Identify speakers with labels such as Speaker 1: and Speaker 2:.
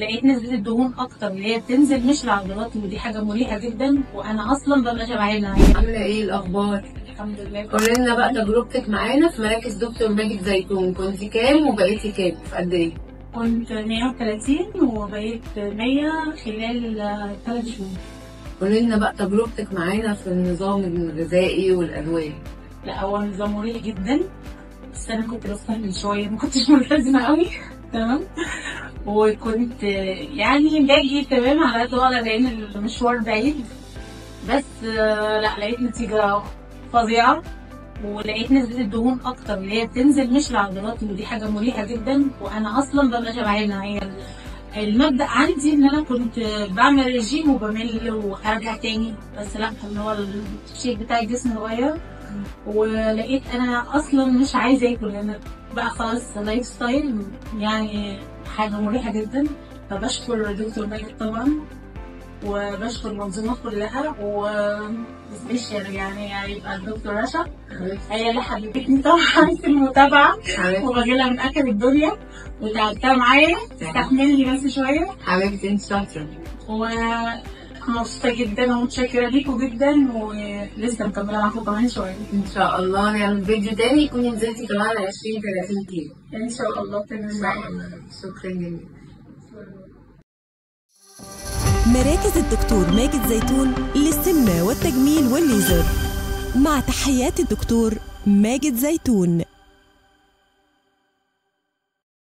Speaker 1: لقيت نسبة الدهون أكتر اللي هي بتنزل مش العضلات، ودي حاجة مريحة جدا، وأنا أصلا ببقى شبعانة.
Speaker 2: عاملة ايه الأخبار؟
Speaker 1: الحمد لله.
Speaker 2: قولي لنا بقى تجربتك معانا في مراكز دكتور ماجد زيتون، كنتي كام وبقيتي كام في قد ايه؟
Speaker 1: كنت 130 وبقيت 100 خلال 3 شهور.
Speaker 2: قولي لنا بقى تجربتك معانا في النظام الغذائي والأدوية.
Speaker 1: لا، هو نظام مريح جدا، بس أنا كنت بستهبل شوية، ما كنتش ملتزمة قوي. تمام. وكنت يعني باجي تمام على قد ما أقدر لأن المشوار بعيد، بس لا، لقيت نتيجة فظيعة، ولقيت نسبة الدهون أكتر اللي هي بتنزل مش العضلات، ودي حاجة مريحة جدا، وأنا أصلا ببقى شبعانة. هي المبدأ عندي إن أنا كنت بعمل ريجيم وبمل وأرجع تاني، بس لا، اللي هو الشيب بتاع الجسم اتغير، ولقيت أنا أصلا مش عايزة آكل، لأن بقى خلاص لايف ستايل يعني حاجة مريحة جدا. فبشكر دكتور ماجد طبعا، وبشكر المنظومة كلها، وسبيشال يعني هيبقى الدكتور رشا، هي اللي حببتني طبعا في المتابعة، وبجيلها من آخر الدنيا، وتعبتها معايا تستحملني بس شوية.
Speaker 2: حبيبتي انت شاطرة.
Speaker 1: ومبسوطة جدا ومتشكرة ليكوا جدا، ولسه مكملة معاكم كمان شوية.
Speaker 2: ان شاء الله نعمل فيديو تاني يكون نزلتي كمان 20-30 كيلو.
Speaker 1: إن شاء الله
Speaker 2: ان
Speaker 1: تمام.
Speaker 2: شاء الله. شكرا جدا.
Speaker 3: مراكز الدكتور ماجد زيتون للسمنة والتجميل والليزر، مع تحيات الدكتور ماجد زيتون.